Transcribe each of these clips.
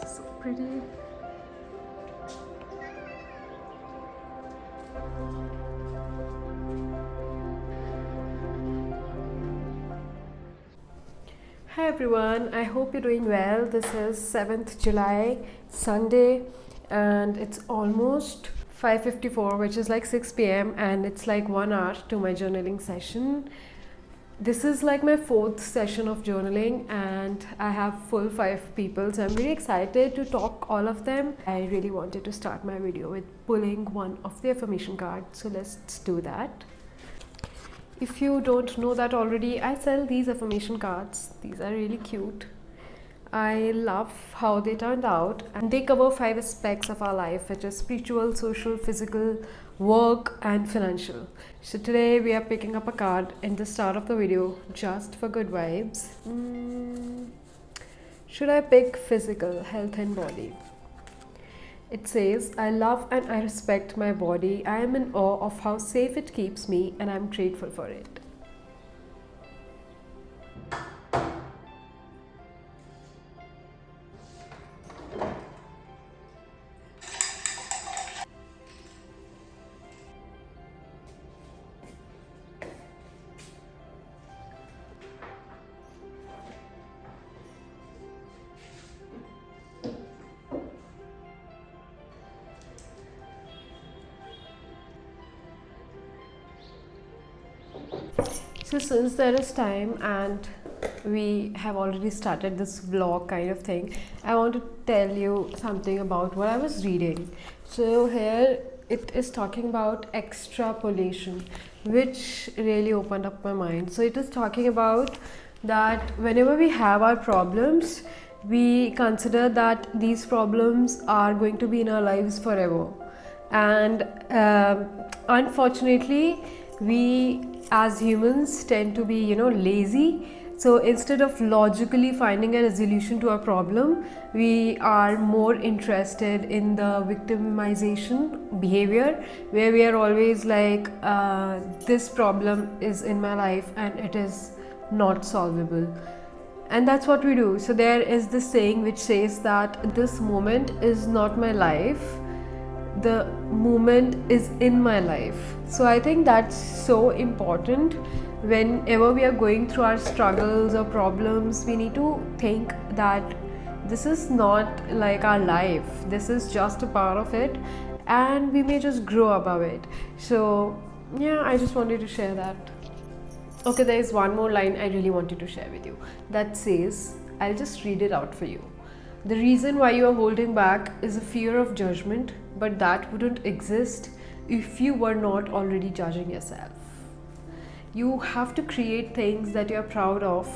So pretty. Hi everyone, I hope you're doing well. This is 7th July, Sunday, and it's almost 5:54, which is like 6 p.m., and it's like 1 hour to my journaling session. This is like my fourth session of journaling, and I have full 5 people, so I'm really excited to talk all of them. I really wanted to start my video with pulling one of the affirmation cards, so let's do that. If you don't know that already, I sell these affirmation cards. These are really cute. I love how they turned out, and they cover 5 aspects of our life, which is spiritual, social, physical, work, and financial. So today we are picking up a card in the start of the video just for good vibes. Should I pick physical, health and body? It says, I love and I respect my body. I am in awe of how safe it keeps me, and I'm grateful for it. So since there is time and we have already started this vlog kind of thing, I want to tell you something about what I was reading. So here it is talking about extrapolation, which really opened up my mind. So it is talking about that whenever we have our problems, we consider that these problems are going to be in our lives forever. And unfortunately, we as humans tend to be lazy. So instead of logically finding a resolution to a problem, we are more interested in the victimization behavior, where we are always like, this problem is in my life and it is not solvable. And that's what we do. So there is this saying which says that this moment is not my life, the moment is in my life. So I think that's so important. Whenever we are going through our struggles or problems, we need to think that this is not like our life, this is just a part of it, and we may just grow above it. So yeah, I just wanted to share that. Okay, there is one more line I really wanted to share with you that says, I'll just read it out for you. The reason why you are holding back is a fear of judgment, but that wouldn't exist if you were not already judging yourself. You have to create things that you're proud of,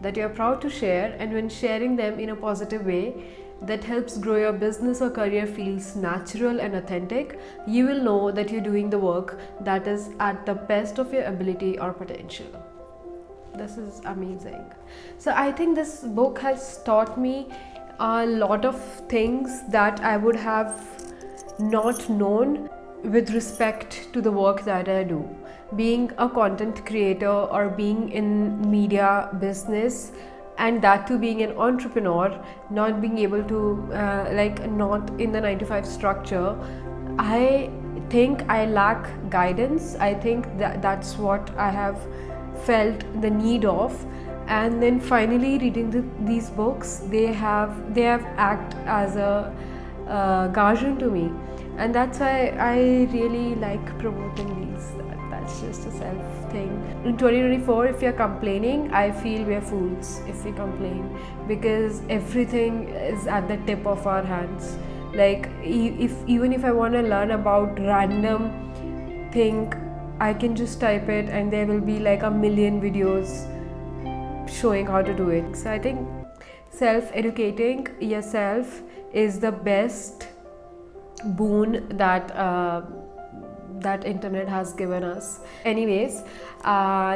that you're proud to share, and when sharing them in a positive way that helps grow your business or career feels natural and authentic, you will know that you're doing the work that is at the best of your ability or potential. This is amazing. So I think this book has taught me a lot of things that I would have not known with respect to the work that I do. Being a content creator or being in media business, and that too being an entrepreneur, not being able to not in the 9 to 5 structure, I think I lack guidance. I think that's what I have felt the need of. And then finally reading these books, they have act as a guardian to me, and that's why I really like promoting these. That's just a self thing. In 2024, if you're complaining, I feel we're fools if we complain, because everything is at the tip of our hands. Like even if I want to learn about random thing, I can just type it and there will be like a million videos showing how to do it. So I think self-educating yourself is the best boon that internet has given us. Anyways,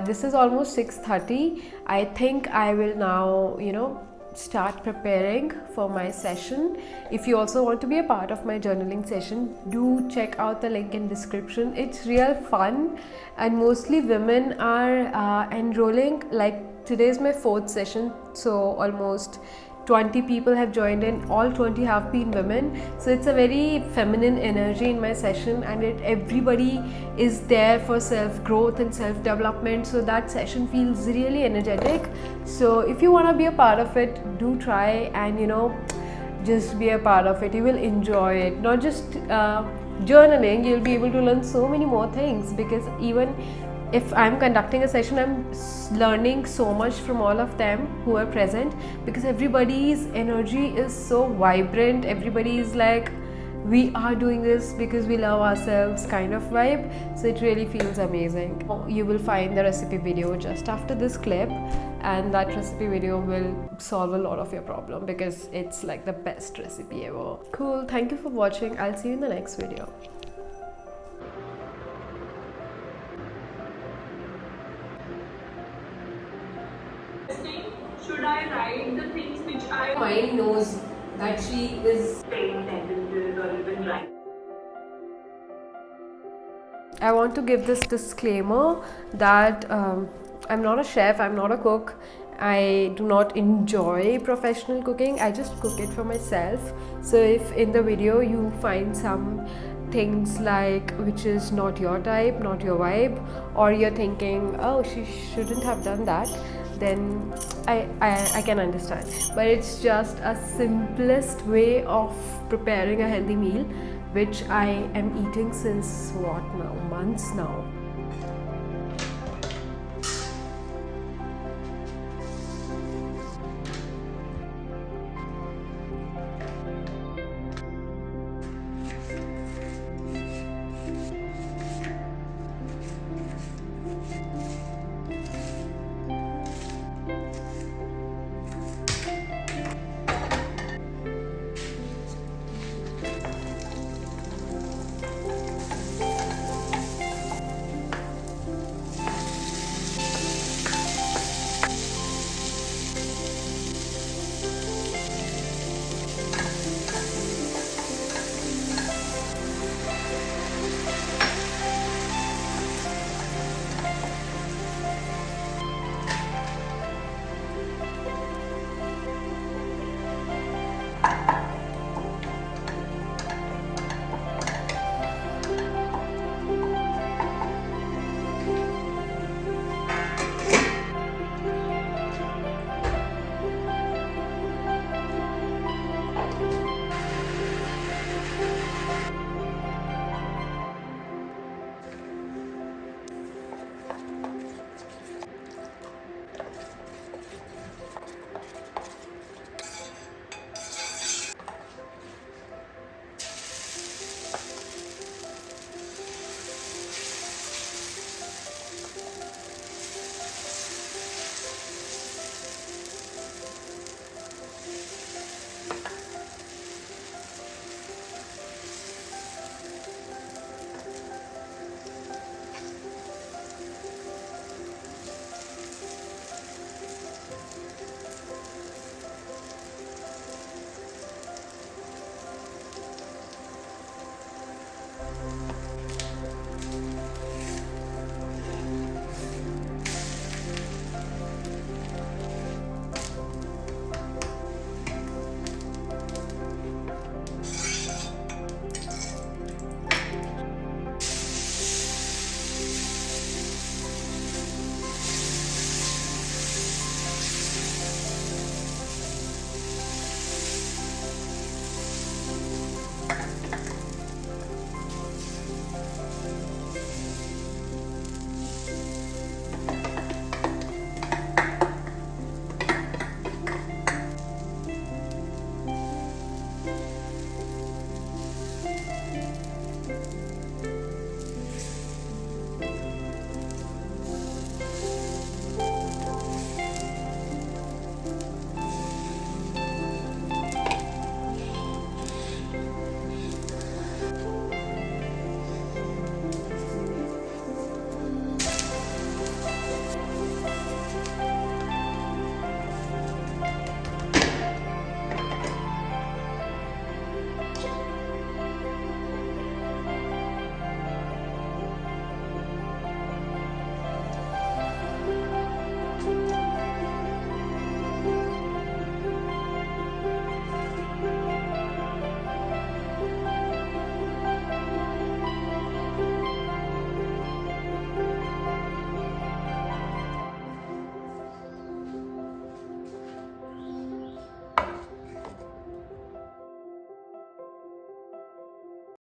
this is almost 6:30. I think I will now start preparing for my session. If you also want to be a part of my journaling session, do check out the link in description. It's real fun, and mostly women are enrolling. Like today is my 4th session, so almost 20 people have joined in, all 20 have been women, so it's a very feminine energy in my session, and everybody is there for self growth and self development, so that session feels really energetic. So if you want to be a part of it, do try and just be a part of it. You will enjoy it. Not just journaling, you'll be able to learn so many more things, because even if I'm conducting a session, I'm learning so much from all of them who are present, because everybody's energy is so vibrant. Everybody is like, we are doing this because we love ourselves kind of vibe. So it really feels amazing. You will find the recipe video just after this clip, and that recipe video will solve a lot of your problem, because it's like the best recipe ever. Cool, thank you for watching. I'll see you in the next video. Should I write the things which I Mind knows that she is paying sentences or even write? I want to give this disclaimer that I'm not a chef, I'm not a cook, I do not enjoy professional cooking, I just cook it for myself. So if in the video you find some things like which is not your type, not your vibe, or you're thinking, oh, she shouldn't have done that, then I can understand. But it's just a simplest way of preparing a healthy meal, which I am eating since what now, months now.